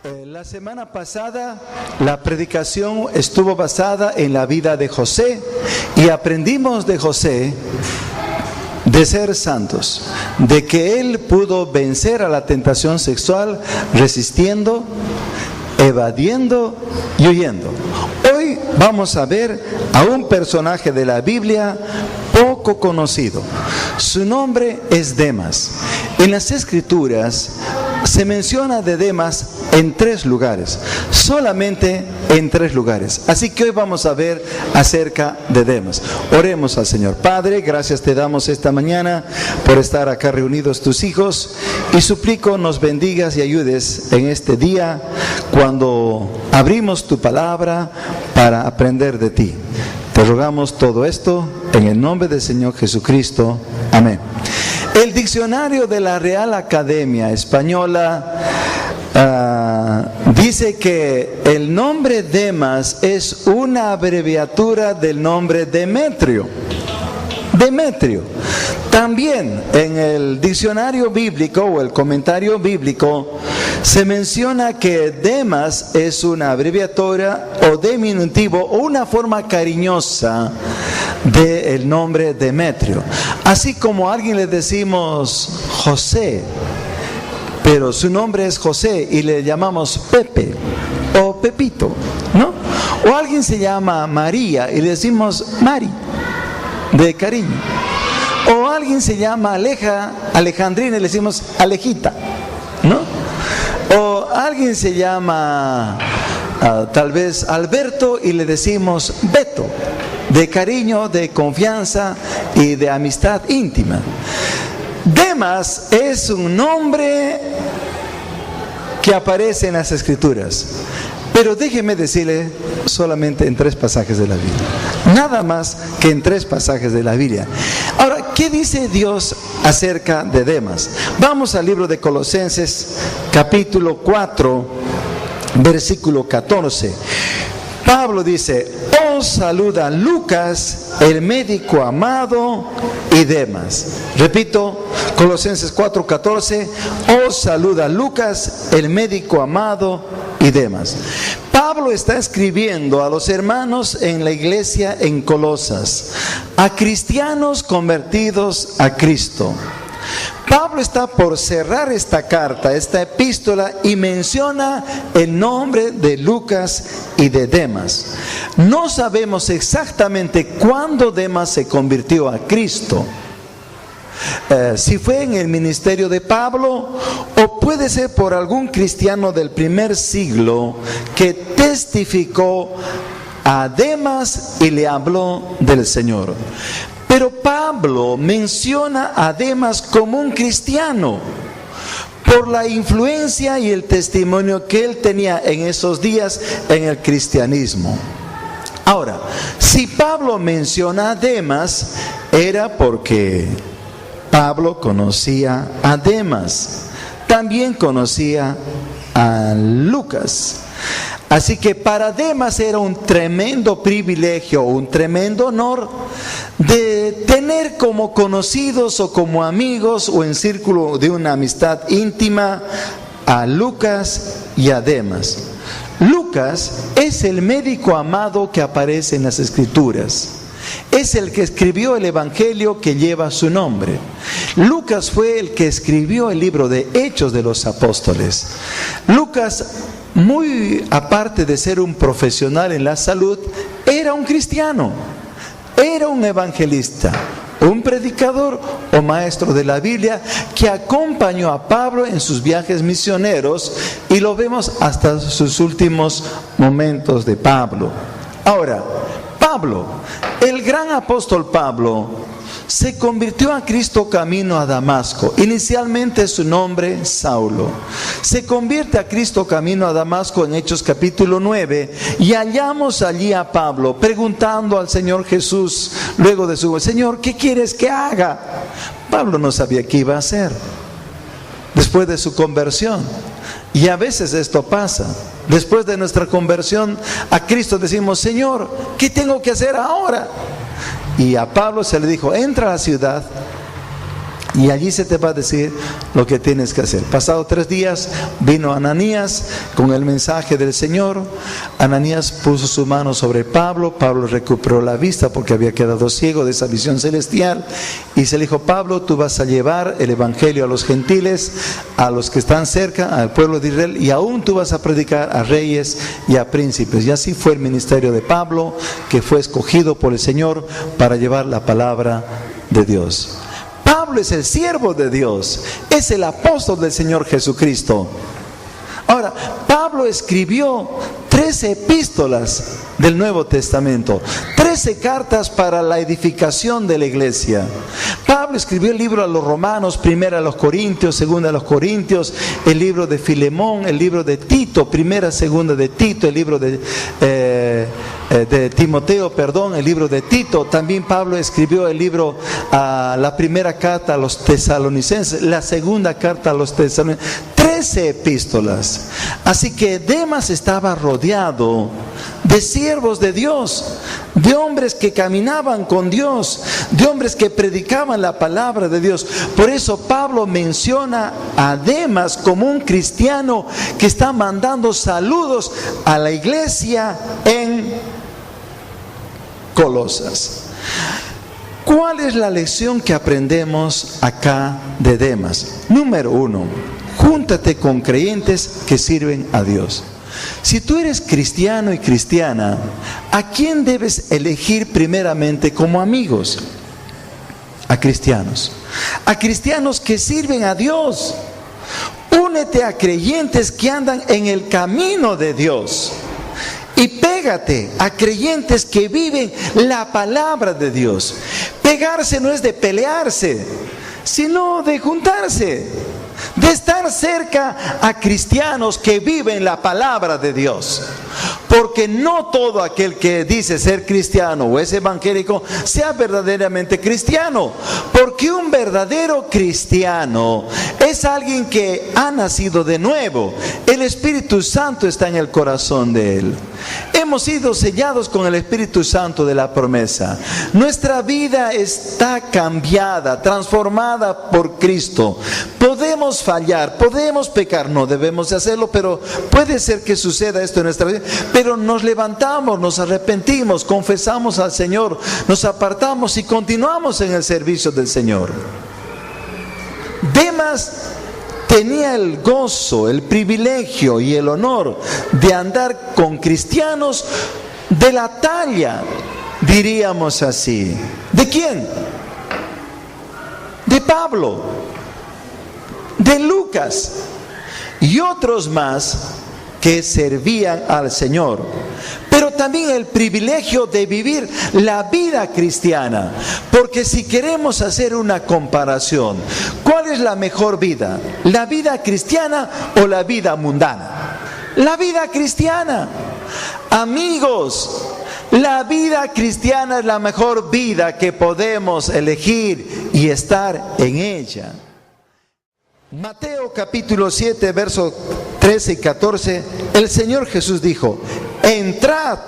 La semana pasada la predicación estuvo basada en la vida de José y aprendimos de José de ser santos, de que él pudo vencer a la tentación sexual resistiendo, evadiendo y huyendo. Hoy vamos a ver a un personaje de la Biblia poco conocido. Su nombre es Demas. En las Escrituras se menciona de Demas en 3 lugares, solamente en 3 lugares. Así que hoy vamos a ver acerca de Demas. Oremos al Señor. Padre, gracias te damos esta mañana por estar acá reunidos tus hijos y suplico nos bendigas y ayudes en este día cuando abrimos tu palabra para aprender de ti. Te rogamos todo esto en el nombre del Señor Jesucristo. Amén. El diccionario de la Real Academia Española dice que el nombre Demas es una abreviatura del nombre Demetrio. Demetrio. También en el diccionario bíblico o el comentario bíblico se menciona que Demas es una abreviatura o diminutivo o una forma cariñosa del nombre Demetrio. Así como a alguien le decimos José, pero su nombre es José y le llamamos Pepe o Pepito, ¿no? O alguien se llama María y le decimos Mari, de cariño. O alguien se llama Alejandrina y le decimos Alejita, ¿no? O alguien se llama tal vez Alberto y le decimos Beto, de cariño, de confianza y de amistad íntima. Demas es un nombre que aparece en las Escrituras, pero déjeme decirle solamente en 3 pasajes de la Biblia, nada más que en 3 pasajes de la Biblia. Ahora, ¿qué dice Dios acerca de Demas? Vamos al libro de Colosenses, capítulo 4, versículo 14. Pablo dice: os saluda Lucas, el médico amado, y Demas. Repito, Colosenses 4:14, os saluda Lucas, el médico amado, y Demas. Pablo está escribiendo a los hermanos en la iglesia en Colosas, a cristianos convertidos a Cristo. Pablo está por cerrar esta carta, esta epístola, y menciona el nombre de Lucas y de Demas. No sabemos exactamente cuándo Demas se convirtió a Cristo. Si fue en el ministerio de Pablo o puede ser por algún cristiano del primer siglo que testificó a Demas y le habló del Señor. Pero Pablo menciona a Demas como un cristiano por la influencia y el testimonio que él tenía en esos días en el cristianismo. Ahora, si Pablo menciona a Demas, era porque Pablo conocía a Demas, también conocía a Lucas. Así que para Demas era un tremendo privilegio, un tremendo honor de tener como conocidos o como amigos o en círculo de una amistad íntima a Lucas y a Demas. Lucas es el médico amado que aparece en las Escrituras. Es el que escribió el evangelio que lleva su nombre. Lucas fue el que escribió el libro de Hechos de los Apóstoles. Lucas, muy aparte de ser un profesional en la salud, era un cristiano, era un evangelista, un predicador o maestro de la Biblia que acompañó a Pablo en sus viajes misioneros y lo vemos hasta sus últimos momentos de Pablo. Ahora, Pablo, el gran apóstol Pablo, se convirtió a Cristo camino a Damasco. Inicialmente su nombre Saulo. Se convierte a Cristo camino a Damasco en Hechos capítulo 9 y hallamos allí a Pablo preguntando al Señor Jesús luego de su: Señor, ¿qué quieres que haga? Pablo no sabía qué iba a hacer después de su conversión. Y a veces esto pasa. Después de nuestra conversión a Cristo decimos: Señor, ¿qué tengo que hacer ahora? Y a Pablo se le dijo: entra a la ciudad Y allí se te va a decir lo que tienes que hacer. Pasado 3 días vino Ananías con el mensaje del Señor. Ananías puso su mano sobre Pablo. Pablo recuperó la vista porque había quedado ciego de esa visión celestial. Y se le dijo: Pablo, tú vas a llevar el evangelio a los gentiles, a los que están cerca, al pueblo de Israel, y aún tú vas a predicar a reyes y a príncipes. Y así fue el ministerio de Pablo, que fue escogido por el Señor para llevar la palabra de Dios. Pablo es el siervo de Dios, es el apóstol del Señor Jesucristo. Ahora, Pablo escribió 13 epístolas del Nuevo Testamento, 13 cartas para la edificación de la iglesia. Pablo escribió el libro a los Romanos, primero a los Corintios, segundo a los Corintios, el libro de Filemón, el libro de Tito, primera, segunda de Tito, el libro de Timoteo, el libro de Tito. También Pablo escribió el libro, la primera carta a los tesalonicenses, la segunda carta a los tesalonicenses, 13 epístolas. Así que Demas estaba rodeado de siervos de Dios, de hombres que caminaban con Dios, de hombres que predicaban la palabra de Dios. Por eso Pablo menciona a Demas como un cristiano que está mandando saludos a la iglesia en Colosas. ¿Cuál es la lección que aprendemos acá de Demas? Número 1, júntate con creyentes que sirven a Dios. Si tú eres cristiano y cristiana, ¿a quién debes elegir primeramente como amigos? A cristianos que sirven a Dios. Únete a creyentes que andan en el camino de Dios. Y pégate a creyentes que viven la palabra de Dios. Pegarse no es de pelearse, sino de juntarse, de estar cerca a cristianos que viven la palabra de Dios. Porque no todo aquel que dice ser cristiano o es evangélico sea verdaderamente cristiano. Porque un verdadero cristiano es alguien que ha nacido de nuevo. El Espíritu Santo está en el corazón de él. Hemos sido sellados con el Espíritu Santo de la promesa. Nuestra vida está cambiada, transformada por Cristo. Podemos fallar, podemos pecar, no debemos de hacerlo, pero puede ser que suceda esto en nuestra vida. Pero nos levantamos, nos arrepentimos, confesamos al Señor, nos apartamos y continuamos en el servicio del Señor. Demas tenía el gozo, el privilegio y el honor de andar con cristianos de la talla, diríamos así. ¿De quién? De Pablo, de Lucas y otros más que servían al Señor. Pero también el privilegio de vivir la vida cristiana. Porque si queremos hacer una comparación, ¿cuál es la mejor vida? ¿La vida cristiana o la vida mundana? La vida cristiana. Amigos, la vida cristiana es la mejor vida que podemos elegir y estar en ella. Mateo capítulo 7, versos 13 y 14, el Señor Jesús dijo: entrad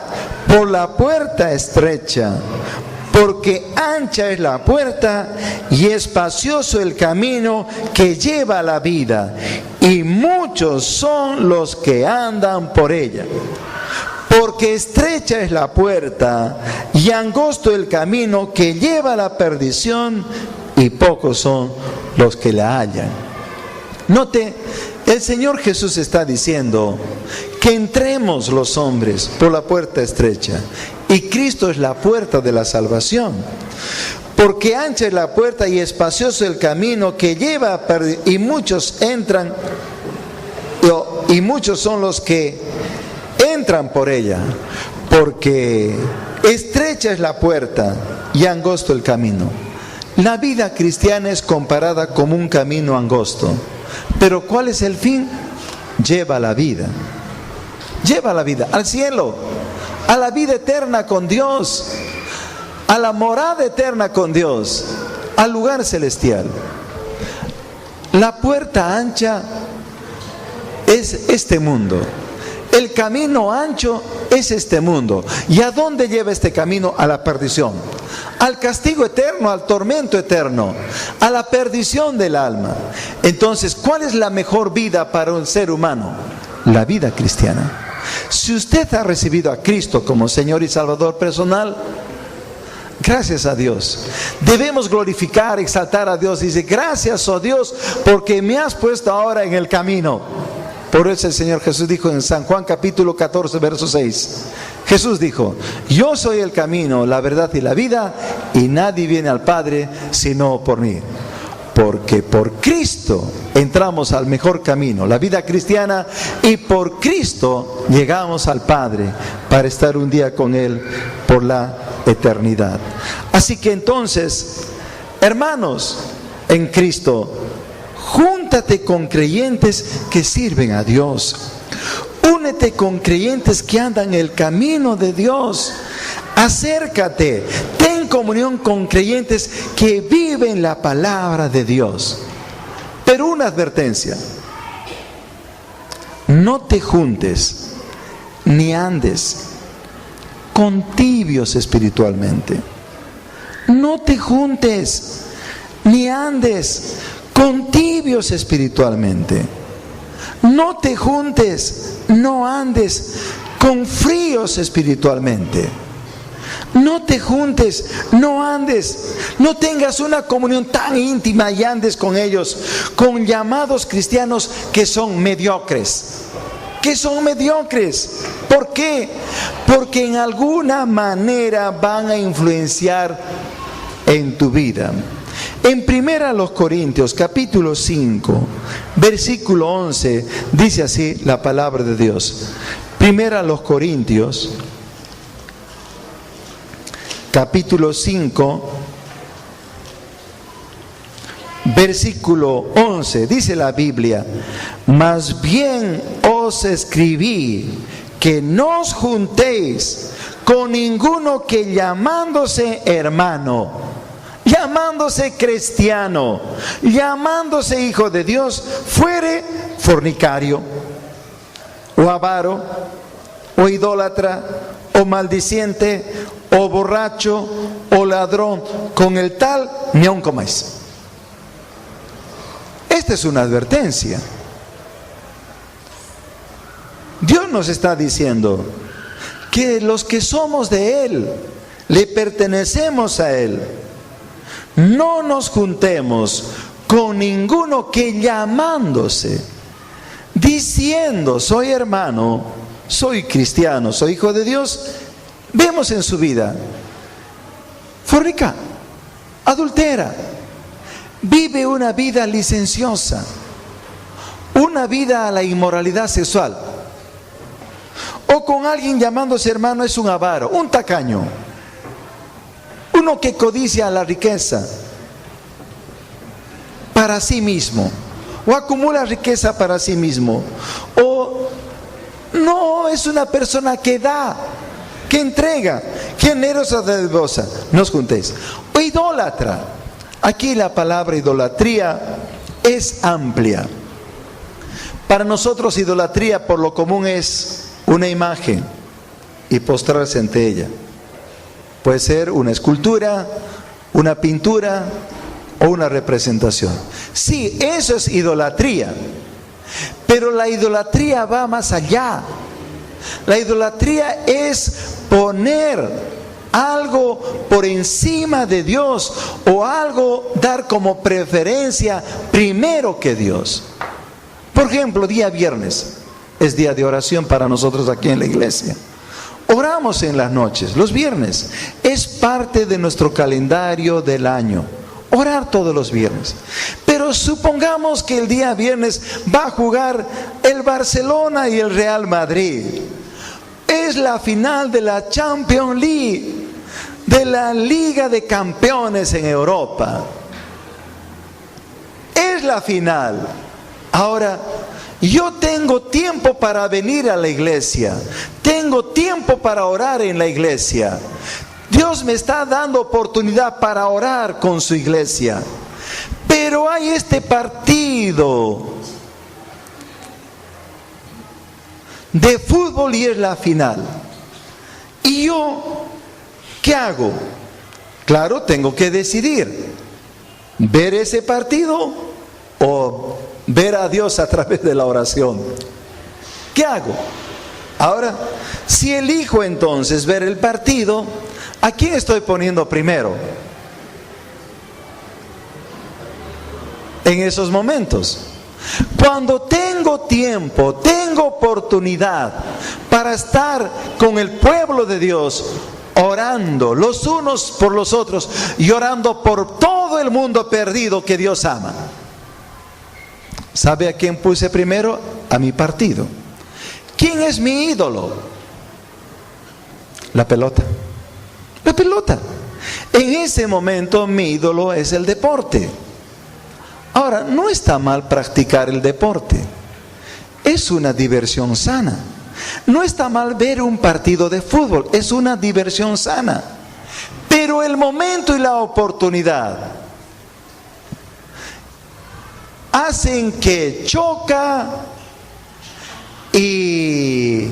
por la puerta estrecha, porque ancha es la puerta y espacioso el camino que lleva a la vida, y muchos son los que andan por ella. Porque estrecha es la puerta y angosto el camino que lleva a la perdición, y pocos son los que la hallan. Note, el Señor Jesús está diciendo que entremos los hombres por la puerta estrecha, y Cristo es la puerta de la salvación. Porque ancha es la puerta y espacioso el camino que lleva a perdición, y muchos entran, y muchos son los que entran por ella. Porque estrecha es la puerta y angosto el camino. La vida cristiana es comparada como un camino angosto. Pero ¿cuál es el fin? Lleva la vida. Lleva la vida al cielo, a la vida eterna con Dios, a la morada eterna con Dios, al lugar celestial. La puerta ancha es este mundo. El camino ancho es este mundo. ¿Y a dónde lleva este camino? A la perdición, al castigo eterno, al tormento eterno, a la perdición del alma. Entonces, ¿cuál es la mejor vida para un ser humano? La vida cristiana. Si usted ha recibido a Cristo como Señor y Salvador personal, gracias a Dios. Debemos glorificar, exaltar a Dios. Dice, gracias, oh Dios, porque me has puesto ahora en el camino. Por eso el Señor Jesús dijo en San Juan capítulo 14, verso 6. Jesús dijo, yo soy el camino, la verdad y la vida, y nadie viene al Padre sino por mí. Porque por Cristo entramos al mejor camino, la vida cristiana, y por Cristo llegamos al Padre para estar un día con Él por la eternidad. Así que entonces, hermanos en Cristo, júntate con creyentes que sirven a Dios. Únete con creyentes que andan en el camino de Dios. Acércate, ten comunión con creyentes que viven la palabra de Dios. Pero una advertencia: no te juntes ni andes con tibios espiritualmente. No te juntes ni andes con tibios espiritualmente. No te juntes, no andes con fríos espiritualmente. No te juntes, no andes, no tengas una comunión tan íntima y andes con ellos, con llamados cristianos que son mediocres. Que son mediocres. ¿Por qué? Porque en alguna manera van a influenciar en tu vida. En 1 Corintios capítulo 5, versículo 11, dice así la palabra de Dios. 1 Corintios capítulo 5, versículo 11, dice la Biblia: más bien os escribí que no os juntéis con ninguno que llamándose hermano, llamándose cristiano, llamándose hijo de Dios, fuere fornicario, o avaro, o idólatra, o maldiciente, o borracho, o ladrón. Con el tal ni aun comáis. Esta es una advertencia. Dios nos está diciendo que los que somos de Él, le pertenecemos a Él, no nos juntemos con ninguno que llamándose, diciendo soy hermano, soy cristiano, soy hijo de Dios, vemos en su vida fornica, adultera, vive una vida licenciosa, una vida a la inmoralidad sexual, o con alguien llamándose hermano es un avaro, un tacaño, uno que codicia la riqueza para sí mismo, o acumula riqueza para sí mismo, o no es una persona que da, que entrega, generosa, dadivosa. No os juntéis. O idólatra. Aquí la palabra idolatría es amplia. Para nosotros idolatría por lo común es una imagen y postrarse ante ella. Puede ser una escultura, una pintura o una representación. Sí, eso es idolatría. Pero la idolatría va más allá. La idolatría es poner algo por encima de Dios, o algo dar como preferencia primero que Dios. Por ejemplo, día viernes es día de oración para nosotros aquí en la iglesia. Oramos en las noches, los viernes. Es parte de nuestro calendario del año, orar todos los viernes. Pero supongamos que el día viernes va a jugar el Barcelona y el Real Madrid. Es la final de la Champions League, de la Liga de Campeones en Europa. Es la final. Ahora, yo tengo tiempo para venir a la iglesia, tengo tiempo para orar en la iglesia. Dios me está dando oportunidad para orar con su iglesia. Pero hay este partido de fútbol y es la final. ¿Y yo qué hago? Claro, tengo que decidir, ver ese partido o ver a Dios a través de la oración. ¿Qué hago? Ahora, si elijo entonces ver el partido, ¿a quién estoy poniendo primero? En esos momentos, cuando tengo tiempo, tengo oportunidad para estar con el pueblo de Dios, orando los unos por los otros y orando por todo el mundo perdido que Dios ama. ¿Sabe a quién puse primero? A mi partido. ¿Quién es mi ídolo? La pelota. La pelota. En ese momento mi ídolo es el deporte. Ahora, no está mal practicar el deporte. Es una diversión sana. No está mal ver un partido de fútbol. Es una diversión sana. Pero el momento y la oportunidad hacen que choca y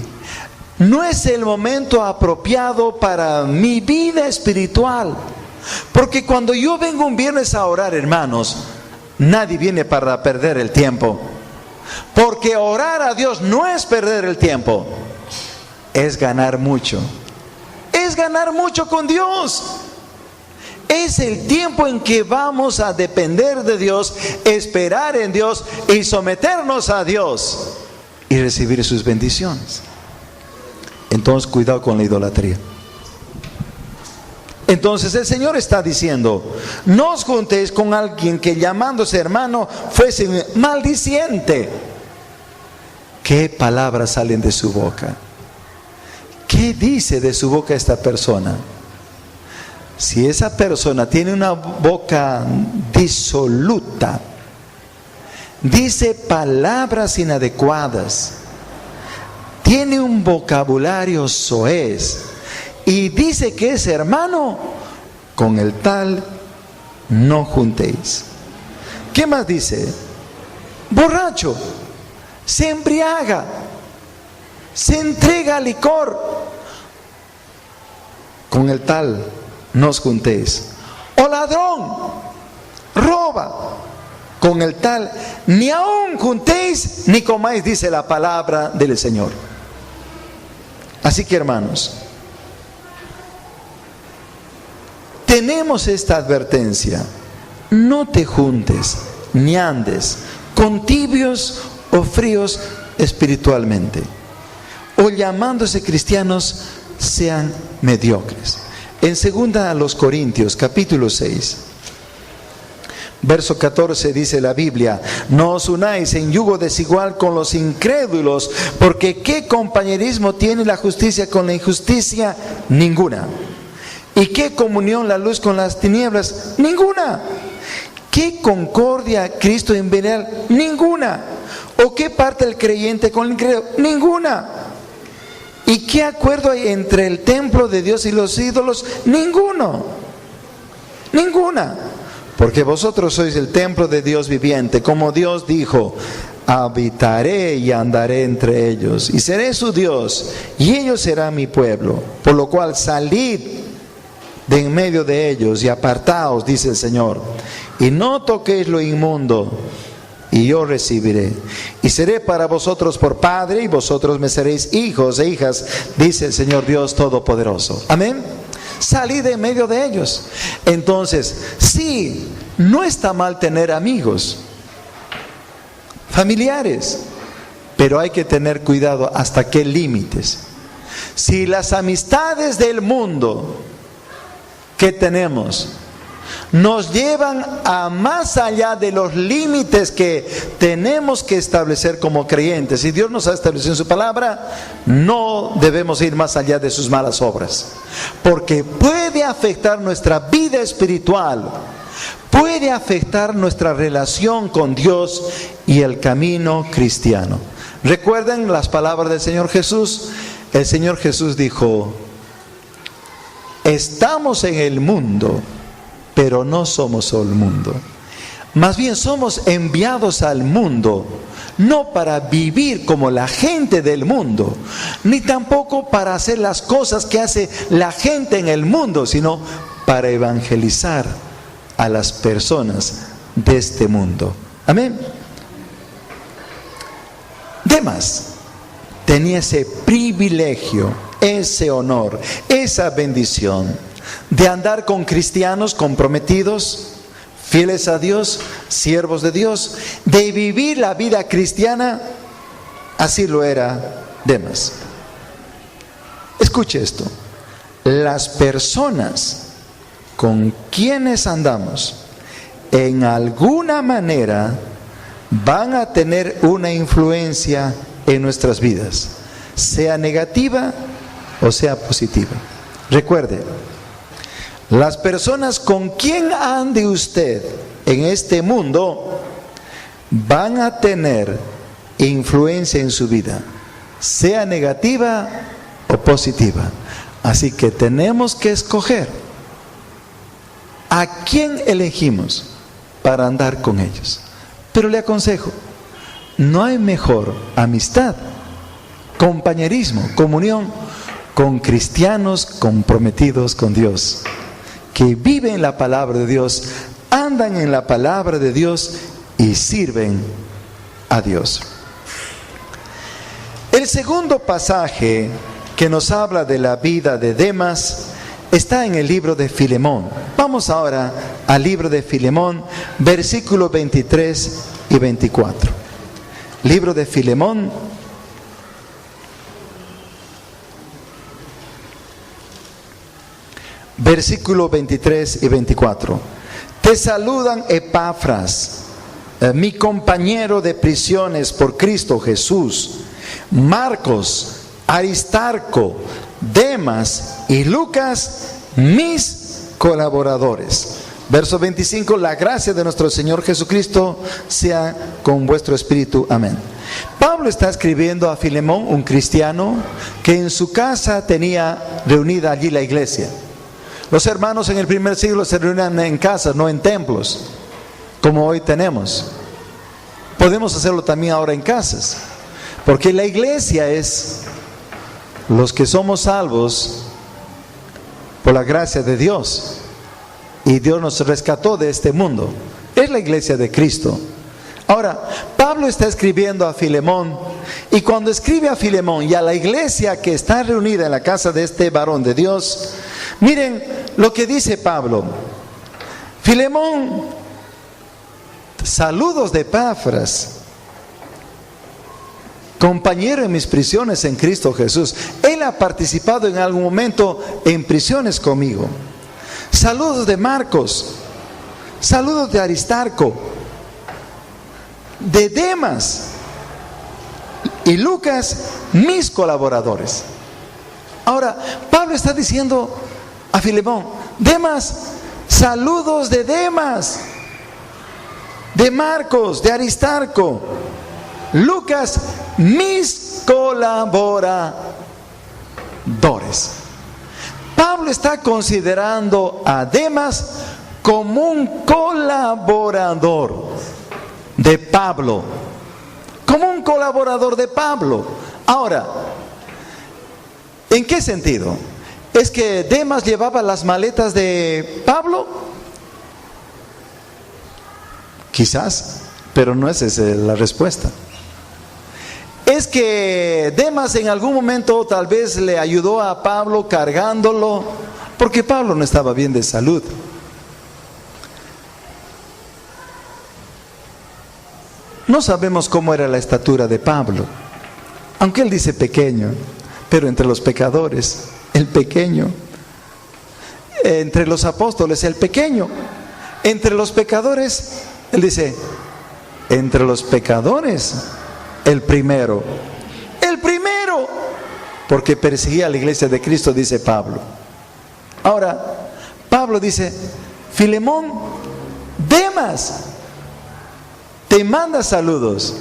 no es el momento apropiado para mi vida espiritual. Porque cuando yo vengo un viernes a orar, hermanos, nadie viene para perder el tiempo. Porque orar a Dios no es perder el tiempo, es ganar mucho. Es ganar mucho con Dios. Es el tiempo en que vamos a depender de Dios, esperar en Dios y someternos a Dios y recibir sus bendiciones. Entonces, cuidado con la idolatría. Entonces el Señor está diciendo: no os juntéis con alguien que llamándose hermano fuese maldiciente. ¿Qué palabras salen de su boca? ¿Qué dice de su boca esta persona? Si esa persona tiene una boca disoluta, dice palabras inadecuadas, tiene un vocabulario soez y dice que es hermano, con el tal no juntéis. ¿Qué más dice? Borracho, se embriaga, se entrega al licor, con el tal no os juntéis. O ladrón, roba, con el tal ni aun juntéis ni comáis, dice la palabra del Señor. Así que, hermanos, tenemos esta advertencia: no te juntes ni andes con tibios o fríos espiritualmente, o llamándose cristianos sean mediocres. En 2 a los Corintios capítulo 6 verso 14 dice la Biblia: no os unáis en yugo desigual con los incrédulos, porque ¿qué compañerismo tiene la justicia con la injusticia? Ninguna. ¿Y qué comunión la luz con las tinieblas? Ninguna. ¿Qué concordia Cristo en Belial? Ninguna. ¿O qué parte el creyente con el incrédulo? Ninguna. ¿Y qué acuerdo hay entre el templo de Dios y los ídolos? Ninguno. Ninguna. Porque vosotros sois el templo de Dios viviente, como Dios dijo: habitaré y andaré entre ellos, y seré su Dios, y ellos serán mi pueblo. Por lo cual salid de en medio de ellos y apartaos, dice el Señor, y no toquéis lo inmundo, y yo recibiré, y seré para vosotros por padre, y vosotros me seréis hijos e hijas, dice el Señor Dios Todopoderoso. Amén. Salí de en medio de ellos. Entonces, sí, no está mal tener amigos, familiares, pero hay que tener cuidado hasta qué límites. Si las amistades del mundo que tenemos nos llevan a más allá de los límites que tenemos que establecer como creyentes, y Dios nos ha establecido en su palabra, no debemos ir más allá de sus malas obras, porque puede afectar nuestra vida espiritual, puede afectar nuestra relación con Dios y el camino cristiano. ¿Recuerdan las palabras del Señor Jesús? El Señor Jesús dijo: estamos en el mundo, pero no somos el mundo. Más bien somos enviados al mundo, no para vivir como la gente del mundo, ni tampoco para hacer las cosas que hace la gente en el mundo, sino para evangelizar a las personas de este mundo. Amén. Demas tenía ese privilegio, ese honor, esa bendición de andar con cristianos comprometidos, fieles a Dios, siervos de Dios, de vivir la vida cristiana. Así lo era Demas. Escuche esto: las personas con quienes andamos en alguna manera van a tener una influencia en nuestras vidas, sea negativa o sea positiva. Recuerde, las personas con quien ande usted en este mundo van a tener influencia en su vida, sea negativa o positiva. Así que tenemos que escoger a quién elegimos para andar con ellos. Pero le aconsejo, no hay mejor amistad, compañerismo, comunión con cristianos comprometidos con Dios, que viven la palabra de Dios, andan en la palabra de Dios y sirven a Dios. El segundo pasaje que nos habla de la vida de Demas está en el libro de Filemón. Vamos ahora al libro de Filemón, versículos 23 y 24. Libro de Filemón, versículos 23 y 24. Te saludan Epafras, mi compañero de prisiones por Cristo Jesús, Marcos, Aristarco, Demas y Lucas, mis colaboradores. Verso 25, la gracia de nuestro Señor Jesucristo sea con vuestro espíritu. Amén. Pablo está escribiendo a Filemón, un cristiano, que en su casa tenía reunida allí la iglesia. Los hermanos en el primer siglo se reunían en casas, no en templos, como hoy tenemos. Podemos hacerlo también ahora en casas, porque la iglesia es los que somos salvos por la gracia de Dios, y Dios nos rescató de este mundo. Es la iglesia de Cristo. Ahora, Pablo está escribiendo a Filemón, y cuando escribe a Filemón y a la iglesia que está reunida en la casa de este varón de Dios, miren lo que dice Pablo. Filemón, saludos de Epafras, compañero en mis prisiones en Cristo Jesús. Él ha participado en algún momento en prisiones conmigo. Saludos de Marcos, saludos de Aristarco, de Demas y Lucas, mis colaboradores. Ahora, Pablo está diciendo a Filemón: Demas, saludos de Demas, de Marcos, de Aristarco, Lucas, mis colaboradores. Pablo está considerando a Demas como un colaborador de Pablo, como un colaborador de Pablo. Ahora, ¿en qué sentido? ¿Es que Demas llevaba las maletas de Pablo? Quizás, pero no es esa la respuesta. ¿Es que Demas en algún momento tal vez le ayudó a Pablo cargándolo? Porque Pablo no estaba bien de salud. No sabemos cómo era la estatura de Pablo, aunque él dice pequeño, pero entre los pecadores, el pequeño. Entre los apóstoles, el pequeño. Entre los pecadores, él dice, entre los pecadores, el primero. El primero, porque perseguía a la iglesia de Cristo, dice Pablo. Ahora, Pablo dice, Filemón, Demas te manda saludos,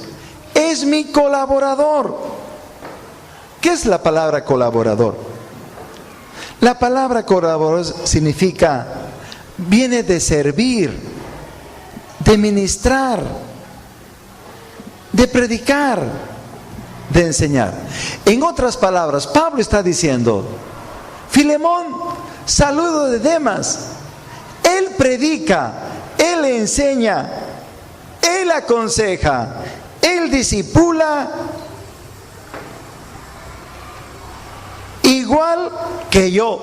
es mi colaborador. ¿Qué es la palabra colaborador? La palabra colaborador significa, viene de servir, de ministrar, de predicar, de enseñar. En otras palabras, Pablo está diciendo, Filemón, saludo de Demas, predica, Él enseña, Él aconseja, Él discipula, igual que yo.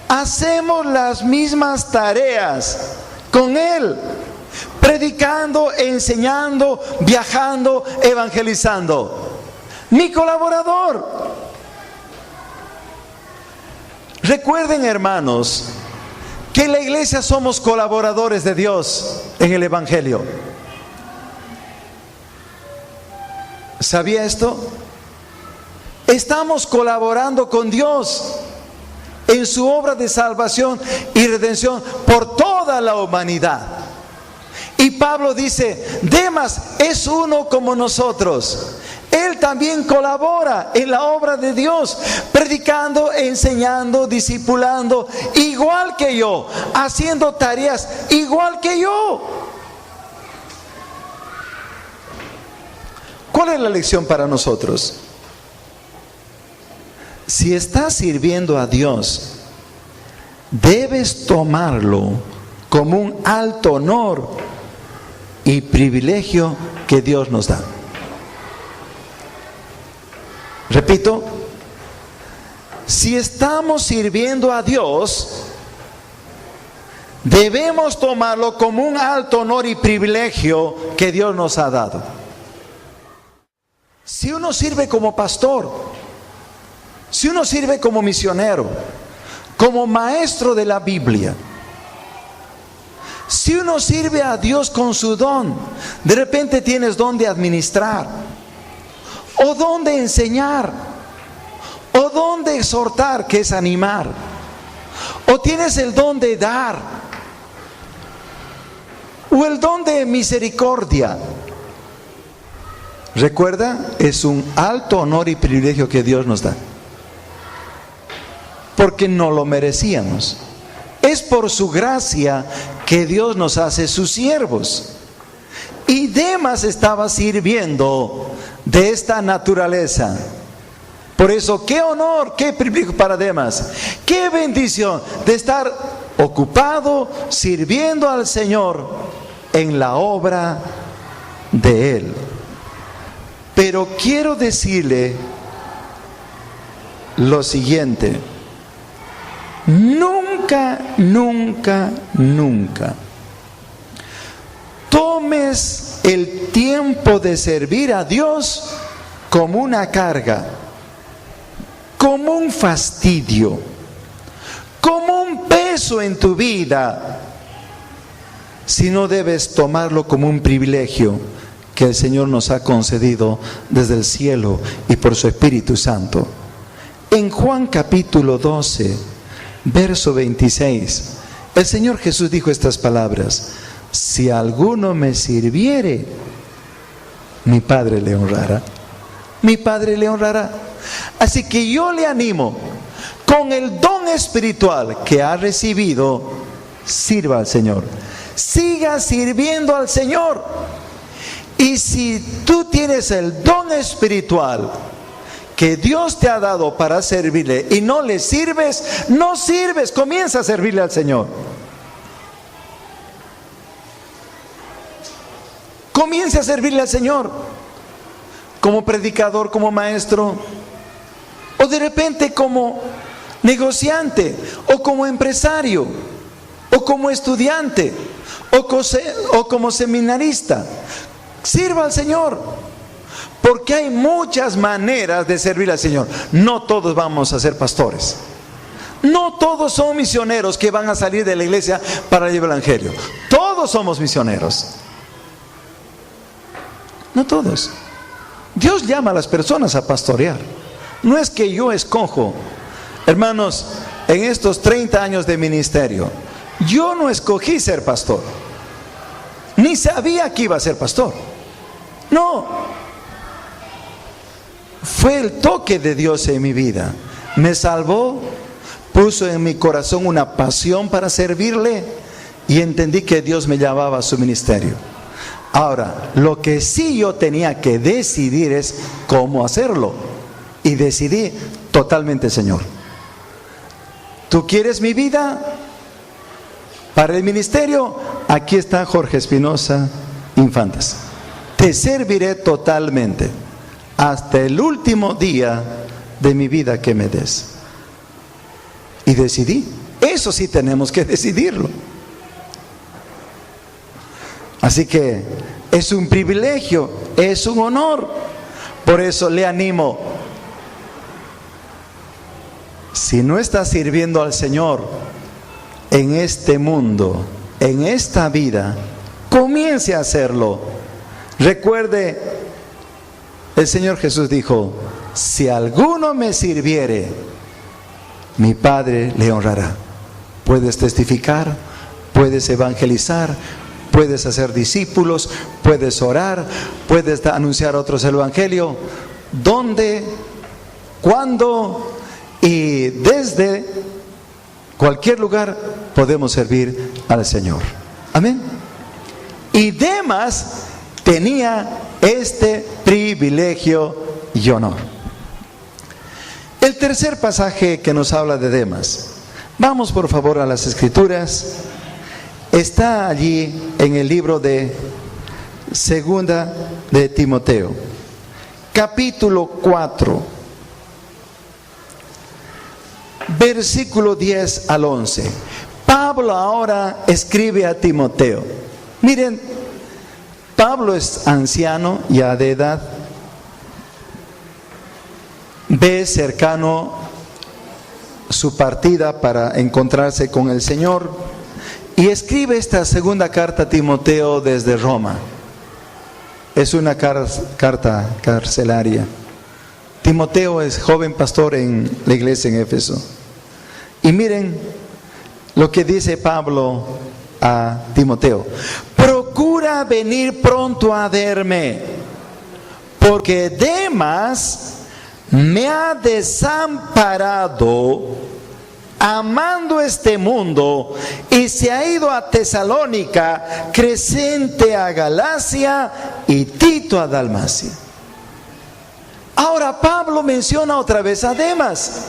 Hacemos las mismas tareas con Él, predicando, enseñando, viajando, evangelizando. Mi colaborador. Recuerden, hermanos, que en la iglesia somos colaboradores de Dios en el Evangelio. ¿Sabía esto? Estamos colaborando con Dios en su obra de salvación y redención por toda la humanidad. Y Pablo dice, Demas es uno como nosotros. Él también colabora en la obra de Dios, predicando, enseñando, discipulando, igual que yo, haciendo tareas igual que yo. ¿Cuál es la lección para nosotros? Si estás sirviendo a Dios, debes tomarlo como un alto honor y privilegio que Dios nos da. Repito, si estamos sirviendo a Dios, debemos tomarlo como un alto honor y privilegio que Dios nos ha dado. Si uno sirve como pastor, si uno sirve como misionero, como maestro de la Biblia, si uno sirve a Dios con su don, de repente tienes don de administrar, o don de enseñar, o don de exhortar, que es animar, o tienes el don de dar, o el don de misericordia. Recuerda, es un alto honor y privilegio que Dios nos da, porque no lo merecíamos. Es por su gracia que Dios nos hace sus siervos. Y Demas estaba sirviendo de esta naturaleza. Por eso, qué honor, qué privilegio para Demas, qué bendición de estar ocupado sirviendo al Señor en la obra de Él. Pero quiero decirle lo siguiente: nunca tomes el tiempo de servir a Dios como una carga, como un fastidio, como un peso en tu vida, sino debes tomarlo como un privilegio que el Señor nos ha concedido desde el cielo y por su Espíritu Santo. En Juan capítulo 12, verso 26, el Señor Jesús dijo estas palabras: si alguno me sirviere, mi Padre le honrará. Mi Padre le honrará. Así que yo le animo, con el don espiritual que ha recibido, sirva al Señor. Siga sirviendo al Señor. Y si tú tienes el don espiritual que Dios te ha dado para servirle y no le sirves, no sirves, comienza a servirle al Señor. Comience a servirle al Señor como predicador, como maestro, o de repente como negociante, o como empresario, o como estudiante, o como seminarista. Sirva al Señor, porque hay muchas maneras de servir al Señor. No todos vamos a ser pastores, no todos son misioneros que van a salir de la iglesia para llevar el evangelio. Todos somos misioneros, no todos. Dios llama a las personas a pastorear. No es que yo escojo. Hermanos, en estos 30 años de ministerio, yo no escogí ser pastor, ni sabía que iba a ser pastor. No, fue el toque de Dios en mi vida. Me salvó, puso en mi corazón una pasión para servirle, y entendí que Dios me llamaba a su ministerio. Ahora, lo que sí yo tenía que decidir es cómo hacerlo, y decidí totalmente: Señor, ¿tú quieres mi vida Para el ministerio, aquí está Jorge Espinosa Infantas. Te serviré totalmente hasta el último día de mi vida que me des. Y decidí. Eso sí tenemos que decidirlo. Así que es un privilegio, es un honor. Por eso le animo. Si no estás sirviendo al Señor en este mundo, en esta vida, comience a hacerlo. Recuerde, el Señor Jesús dijo: si alguno me sirviere, mi Padre le honrará. Puedes testificar, puedes evangelizar, puedes hacer discípulos, puedes orar, puedes anunciar a otros el evangelio. ¿Dónde? ¿Cuándo? Y desde cualquier lugar podemos servir al Señor. Amén. Y Demas tenía este privilegio y honor. El tercer pasaje que nos habla de Demas, vamos por favor a las Escrituras, está allí en el libro de Segunda de Timoteo, capítulo 4, versículo 10 al 11. Pablo ahora escribe a Timoteo. Miren, Pablo es anciano ya de edad, ve cercano su partida para encontrarse con el Señor y escribe esta segunda carta a Timoteo desde Roma. Es una carta carcelaria. Timoteo es joven pastor en la iglesia en Éfeso. Y miren lo que dice Pablo a Timoteo: procura venir pronto a verme, porque Demas me ha desamparado amando este mundo y se ha ido a Tesalónica, Crescente a Galacia y Tito a Dalmacia. Ahora Pablo menciona otra vez a Demas.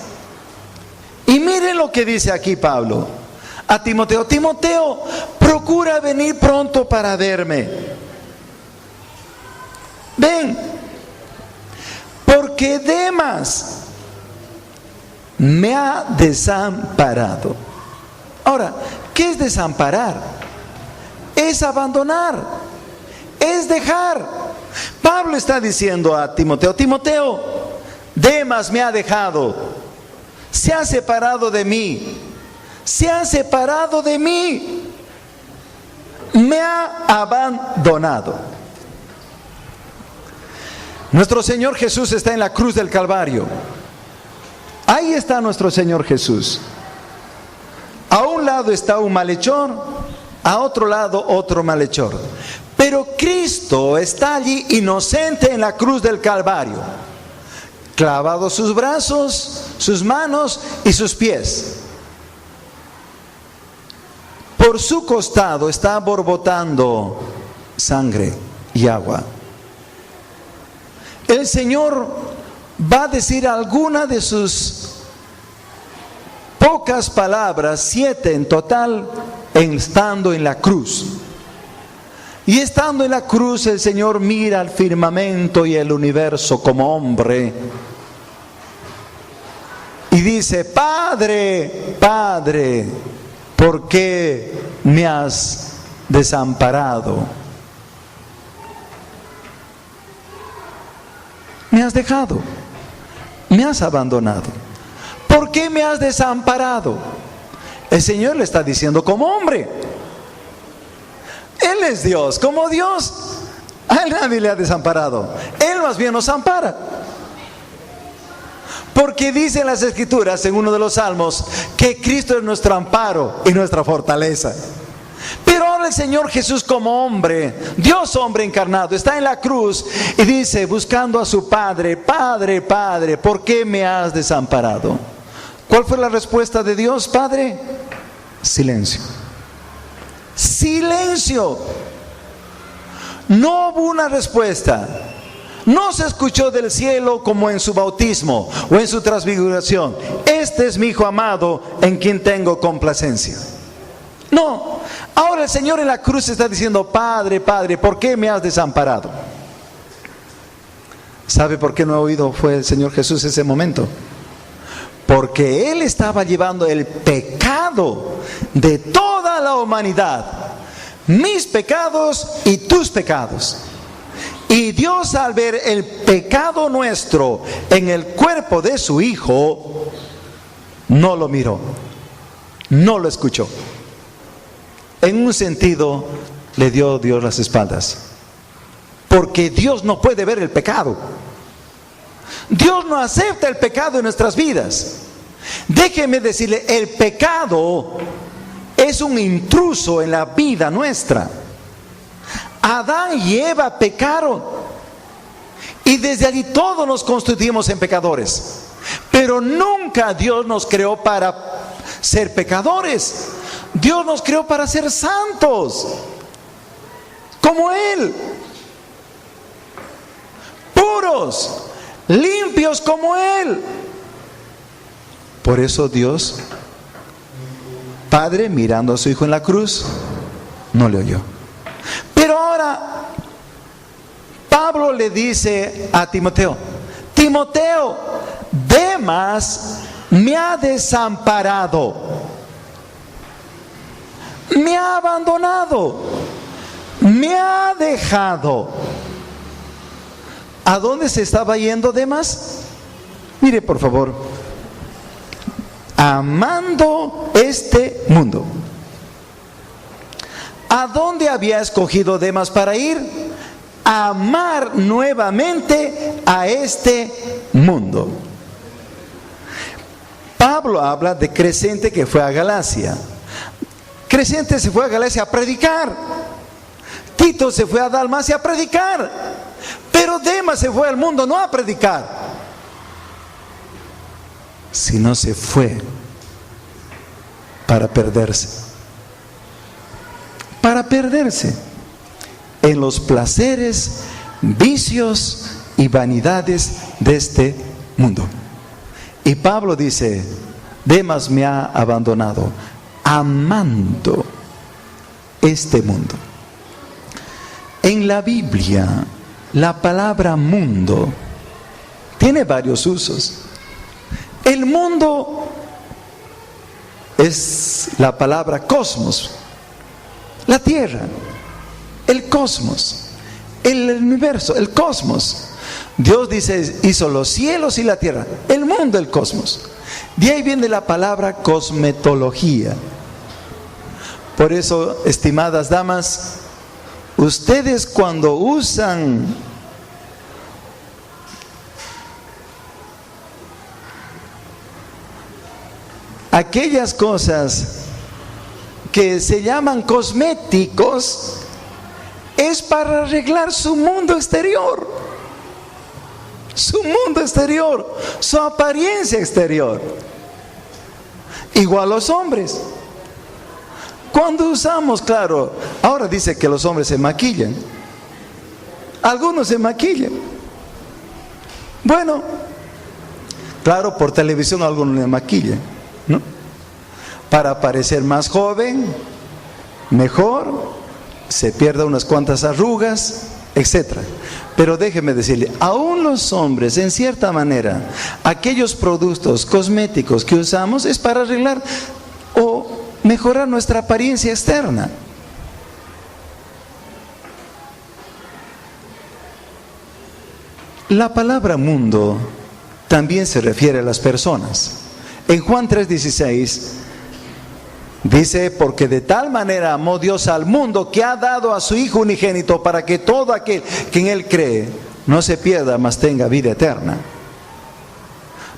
Y miren lo que dice aquí Pablo a Timoteo: Timoteo, procura venir pronto para verme. Ven, porque Demas me ha desamparado. Ahora, ¿qué es desamparar? Es abandonar, es dejar. Pablo está diciendo a Timoteo: Timoteo, Demas me ha dejado, se ha separado de mí, se ha separado de mí, me ha abandonado. Nuestro Señor Jesús está en la cruz del Calvario. Ahí está nuestro Señor Jesús. A un lado está un malhechor, a otro lado otro malhechor. Pero Cristo está allí inocente en la cruz del Calvario, clavado sus brazos, sus manos y sus pies. Por su costado está borbotando sangre y agua. El Señor va a decir alguna de sus pocas palabras, 7 en total, estando en la cruz. Y estando en la cruz, el Señor mira al firmamento y el universo como hombre y dice: Padre, Padre, ¿por qué me has desamparado? Me has dejado, me has abandonado. ¿Por qué me has desamparado? El Señor le está diciendo como hombre. Él es Dios, como Dios. A él nadie le ha desamparado. Él más bien nos ampara. Porque dicen las Escrituras en uno de los salmos que Cristo es nuestro amparo y nuestra fortaleza. Pero ahora el Señor Jesús como hombre, Dios hombre encarnado, está en la cruz y dice, buscando a su Padre: Padre, Padre, ¿por qué me has desamparado? ¿Cuál fue la respuesta de Dios, Padre? Silencio. Silencio. No hubo una respuesta. No se escuchó del cielo como en su bautismo o en su transfiguración: este es mi Hijo amado en quien tengo complacencia. No, ahora el Señor en la cruz está diciendo: Padre, Padre, ¿por qué me has desamparado? ¿Sabe por qué no oído fue el Señor Jesús ese momento? Porque Él estaba llevando el pecado de toda la humanidad, mis pecados y tus pecados. Y Dios, al ver el pecado nuestro en el cuerpo de su Hijo, no lo miró, no lo escuchó. En un sentido, le dio Dios las espaldas, porque Dios no puede ver el pecado. Dios no acepta el pecado en nuestras vidas. Déjeme decirle, el pecado es un intruso en la vida nuestra. Adán y Eva pecaron, y desde allí todos nos constituimos en pecadores. Pero nunca Dios nos creó para ser pecadores. Dios nos creó para ser santos, como Él, puros, limpios como Él. Por eso Dios, Padre, mirando a su Hijo en la cruz, no le oyó. Pero ahora Pablo le dice a Timoteo: Timoteo, Demas me ha desamparado, me ha abandonado, me ha dejado. ¿A dónde se estaba yendo Demas? Mire, por favor: amando este mundo. ¿A dónde había escogido Demas para ir? A amar nuevamente a este mundo. Pablo habla de Crescente, que fue a Galacia. Crescente se fue a Galacia a predicar. Tito se fue a Dalmacia a predicar. Pero Demas se fue al mundo no a predicar, sino se fue para perderse. Para perderse en los placeres, vicios y vanidades de este mundo. Y Pablo dice: Demas me ha abandonado, amando este mundo. En la Biblia, la palabra mundo tiene varios usos. El mundo es la palabra cosmos, la tierra, el cosmos, el universo, el cosmos. Dios dice: hizo los cielos y la tierra, el mundo, el cosmos. De ahí viene la palabra cosmetología. Por eso, estimadas damas, ustedes cuando usan aquellas cosas que se llaman cosméticos, es para arreglar su mundo exterior, su apariencia exterior. Igual los hombres, cuando usamos, claro, ahora dice que los hombres se maquillan, algunos se maquillan. Bueno, claro, por televisión algunos se maquillan, ¿no? Para parecer más joven, mejor, se pierda unas cuantas arrugas, etc. Pero déjeme decirle, aún los hombres, en cierta manera, aquellos productos cosméticos que usamos es para arreglar o mejorar nuestra apariencia externa. La palabra mundo también se refiere a las personas. En Juan 3:16 dice: porque de tal manera amó Dios al mundo que ha dado a su Hijo unigénito, para que todo aquel que en Él cree no se pierda, mas tenga vida eterna.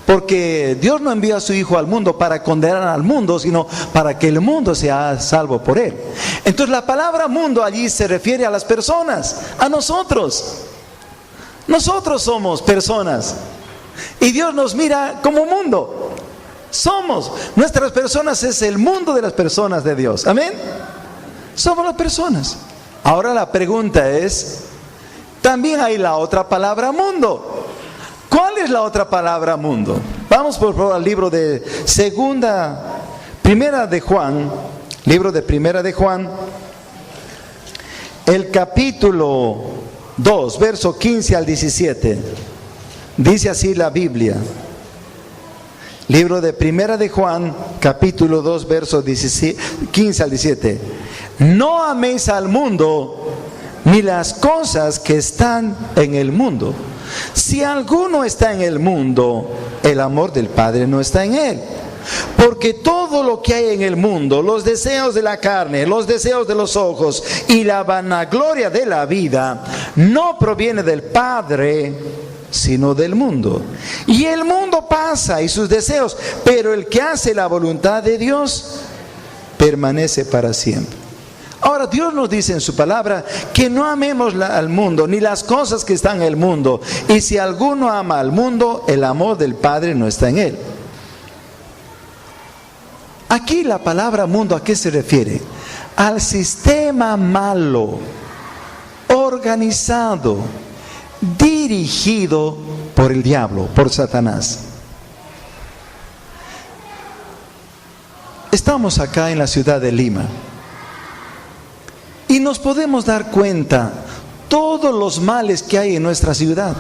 Porque Dios no envió a su Hijo al mundo para condenar al mundo, sino para que el mundo sea salvo por Él. Entonces la palabra mundo allí se refiere a las personas, a nosotros. Nosotros somos personas y Dios nos mira como mundo. Somos, nuestras personas es el mundo de las personas de Dios. Amén. Somos las personas. Ahora la pregunta es, también hay la otra palabra mundo. ¿Cuál es la otra palabra mundo? Vamos por favor al libro de primera de Juan, Libro de Primera de Juan, el capítulo 2, verso 15 al 17. Dice así la Biblia. Libro de Primera de Juan, capítulo 2, verso 15 al 17. No améis al mundo, ni las cosas que están en el mundo. Si alguno está en el mundo, el amor del Padre no está en él. Porque todo lo que hay en el mundo, los deseos de la carne, los deseos de los ojos y la vanagloria de la vida, no proviene del Padre, sino del mundo. Y el mundo pasa y sus deseos, pero el que hace la voluntad de Dios permanece para siempre. Ahora Dios nos dice en su palabra que no amemos al mundo ni las cosas que están en el mundo. Y si alguno ama al mundo, el amor del Padre no está en él. Aquí la palabra mundo, ¿a qué se refiere? Al sistema malo, organizado, dirigido por el diablo, por Satanás. Estamos acá en la ciudad de Lima y nos podemos dar cuenta todos los males que hay en nuestra ciudad.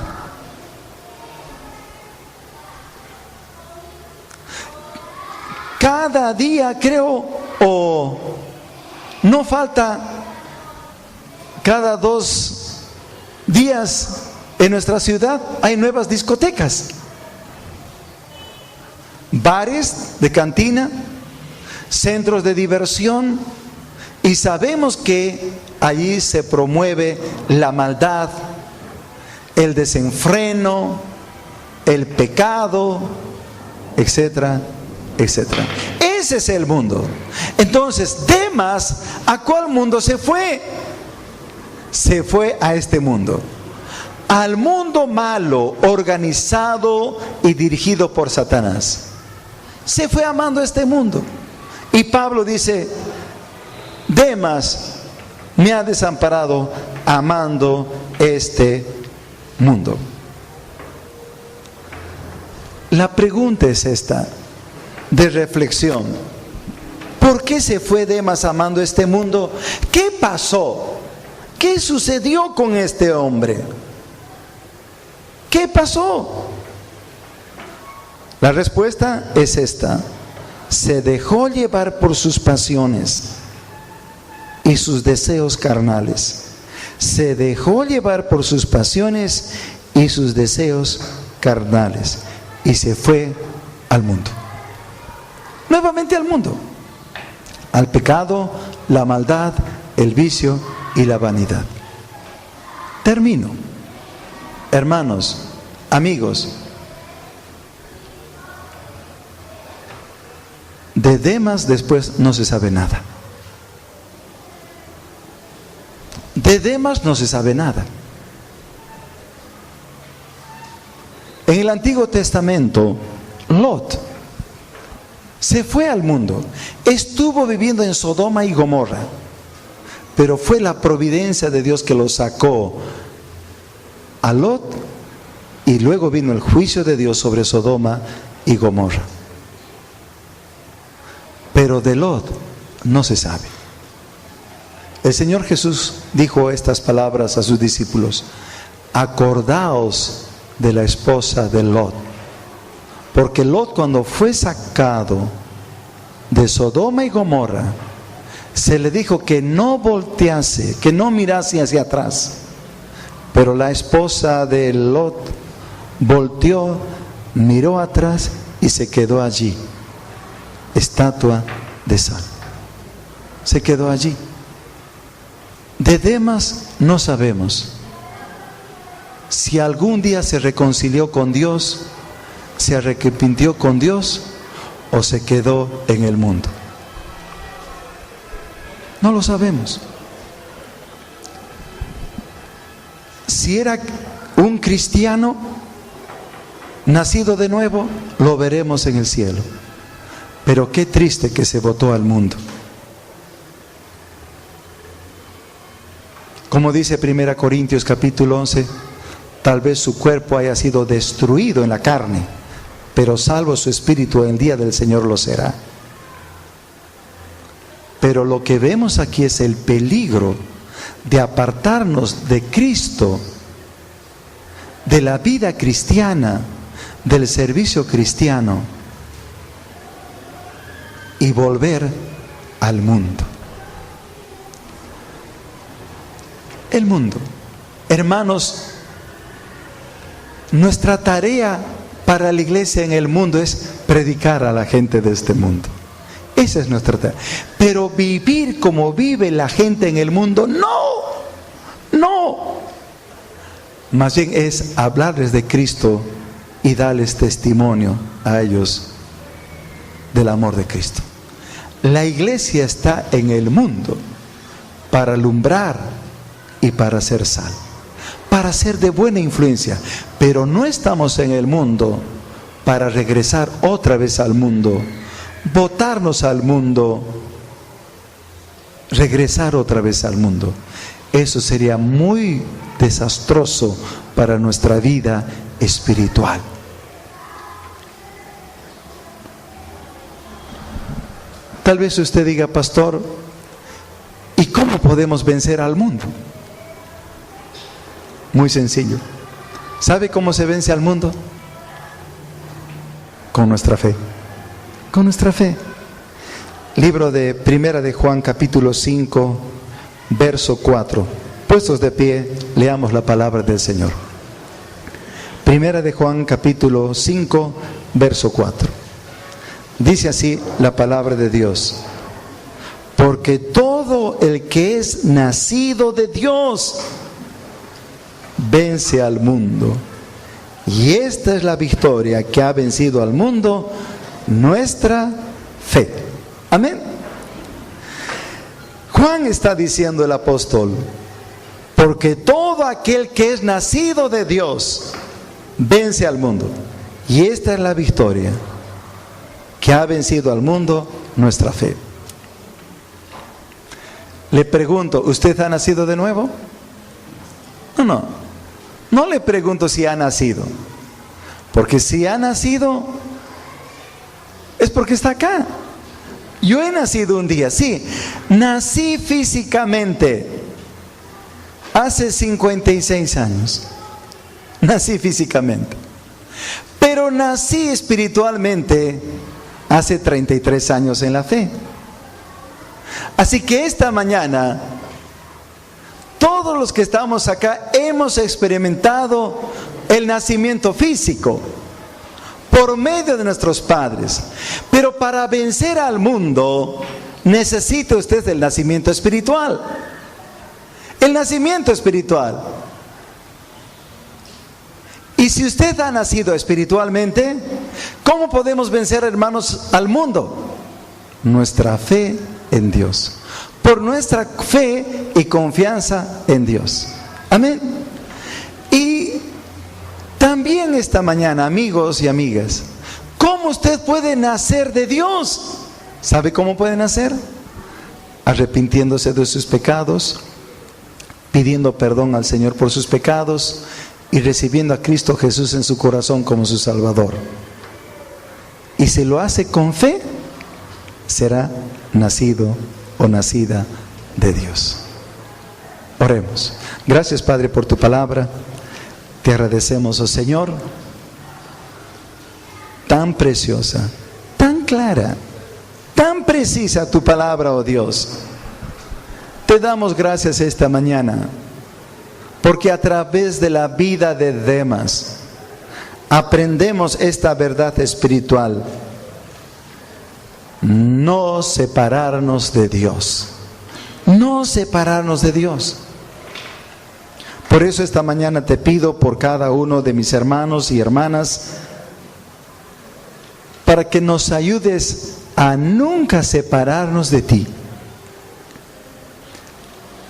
Cada día creo, o no falta, cada 2 días en nuestra ciudad hay nuevas discotecas, bares de cantina, centros de diversión, y sabemos que allí se promueve la maldad, el desenfreno, el pecado, etcétera, etcétera. Ese es el mundo. Entonces, Demas, ¿a cuál mundo se fue? Se fue a este mundo, al mundo malo, organizado y dirigido por Satanás. Se fue amando este mundo. Y Pablo dice: Demas me ha desamparado amando este mundo. La pregunta es esta, de reflexión: ¿por qué se fue Demas amando este mundo? ¿Qué pasó? ¿Qué sucedió con este hombre? ¿Qué pasó? La respuesta es esta: se dejó llevar por sus pasiones y sus deseos carnales. Se dejó llevar por sus pasiones y sus deseos carnales, y se fue al mundo. Nuevamente al mundo, al pecado, la maldad, el vicio y la vanidad. Termino. Hermanos, amigos, de Demas después no se sabe nada. De Demas no se sabe nada. En el Antiguo Testamento, Lot se fue al mundo, estuvo viviendo en Sodoma y Gomorra, pero fue la providencia de Dios que lo sacó a Lot, y luego vino el juicio de Dios sobre Sodoma y Gomorra. Pero de Lot no se sabe. El Señor Jesús dijo estas palabras a sus discípulos: acordaos de la esposa de Lot, porque Lot, cuando fue sacado de Sodoma y Gomorra, se le dijo que no voltease, que no mirase hacia atrás. Pero la esposa de Lot volteó, miró atrás y se quedó allí, estatua de sal. Se quedó allí. De Demas no sabemos si algún día se reconcilió con Dios, se arrepintió con Dios, o se quedó en el mundo. No lo sabemos. Si era un cristiano nacido de nuevo, lo veremos en el cielo. Pero qué triste que se botó al mundo. Como dice 1 Corintios capítulo 11, tal vez su cuerpo haya sido destruido en la carne, pero salvo su espíritu en el día del Señor lo será. Pero lo que vemos aquí es el peligro de apartarnos de Cristo, de la vida cristiana, del servicio cristiano, y volver al mundo. El mundo. Hermanos, nuestra tarea para la iglesia en el mundo es predicar a la gente de este mundo. Esa es nuestra tarea. Pero vivir como vive la gente en el mundo, no. Más bien es hablarles de Cristo y darles testimonio a ellos del amor de Cristo. La iglesia está en el mundo para alumbrar y para hacer sal, para ser de buena influencia, pero no estamos en el mundo para regresar otra vez al mundo, botarnos al mundo, regresar otra vez al mundo. Eso sería muy desastroso para nuestra vida espiritual. Tal vez usted diga, pastor, ¿y cómo podemos vencer al mundo? Muy sencillo. ¿Sabe cómo se vence al mundo? Con nuestra fe. Con nuestra fe. Libro de Primera de Juan, capítulo 5, verso 4. Puestos de pie, leamos la palabra del Señor. Primera de Juan, capítulo 5, verso 4. Dice así la palabra de Dios: porque todo el que es nacido de Dios vence al mundo. Y esta es la victoria que ha vencido al mundo, nuestra fe. Amén. Juan está diciendo, el apóstol, porque todo aquel que es nacido de Dios vence al mundo. Y esta es la victoria que ha vencido al mundo, nuestra fe. Le pregunto, ¿usted ha nacido de nuevo? No le pregunto si ha nacido, porque si ha nacido es porque está acá. Yo he nacido un día, sí, nací físicamente hace 56 años, nací físicamente, pero nací espiritualmente hace 33 años en la fe. Así que esta mañana, todos los que estamos acá hemos experimentado el nacimiento físico por medio de nuestros padres. Pero para vencer al mundo, necesita usted el nacimiento espiritual. El nacimiento espiritual. Y si usted ha nacido espiritualmente, ¿cómo podemos vencer, hermanos, al mundo? Nuestra fe en Dios. Por nuestra fe y confianza en Dios. Amén. Y también esta mañana, amigos y amigas, ¿cómo usted puede nacer de Dios? ¿Sabe cómo puede nacer? Arrepintiéndose de sus pecados, pidiendo perdón al Señor por sus pecados y recibiendo a Cristo Jesús en su corazón como su Salvador. Y si lo hace con fe, será nacido o nacida de Dios. Oremos. Gracias, Padre, por tu palabra. Te agradecemos, oh Señor, tan preciosa, tan clara, tan precisa tu palabra, oh Dios. Te damos gracias esta mañana, porque a través de la vida de Demas aprendemos esta verdad espiritual: no separarnos de Dios, no separarnos de Dios. Por eso esta mañana te pido por cada uno de mis hermanos y hermanas, para que nos ayudes a nunca separarnos de ti,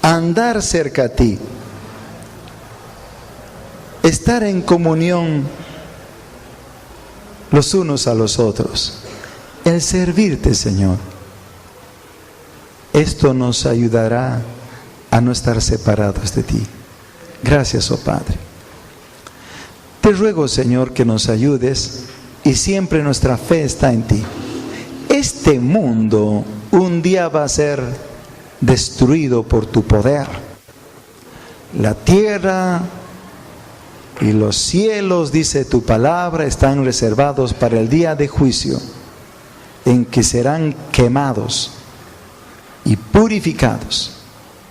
andar cerca a ti, estar en comunión los unos a los otros, el servirte, Señor. Esto nos ayudará a no estar separados de ti. Gracias, oh Padre. Te ruego, Señor, que nos ayudes, y siempre nuestra fe está en ti. Este mundo un día va a ser destruido por tu poder. La tierra y los cielos, dice tu palabra, están reservados para el día de juicio, en que serán quemados y purificados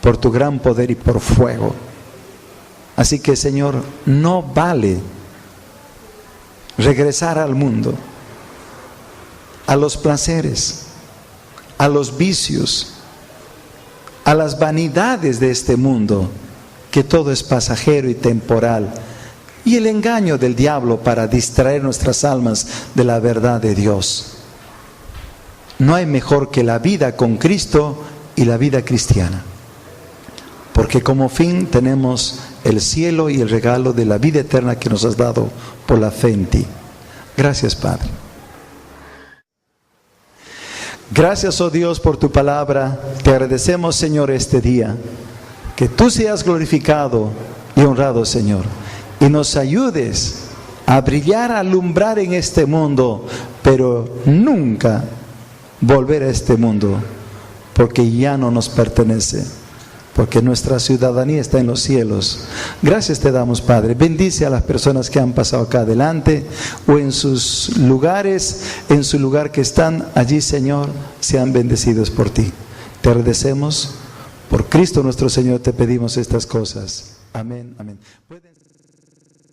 por tu gran poder y por fuego. Así que, Señor, no vale regresar al mundo, a los placeres, a los vicios, a las vanidades de este mundo, que todo es pasajero y temporal, y el engaño del diablo para distraer nuestras almas de la verdad de Dios. No hay mejor que la vida con Cristo y la vida cristiana, porque como fin tenemos el cielo y el regalo de la vida eterna que nos has dado por la fe en ti. Gracias, Padre. Gracias, oh Dios, por tu palabra. Te agradecemos, Señor, este día. Que tú seas glorificado y honrado, Señor, y nos ayudes a brillar, a alumbrar en este mundo, pero nunca volver a este mundo, porque ya no nos pertenece, porque nuestra ciudadanía está en los cielos. Gracias te damos, Padre. Bendice a las personas que han pasado acá adelante o en sus lugares, en su lugar que están allí, Señor, sean bendecidos por ti. Te agradecemos. Por Cristo nuestro Señor te pedimos estas cosas. Amén, amén.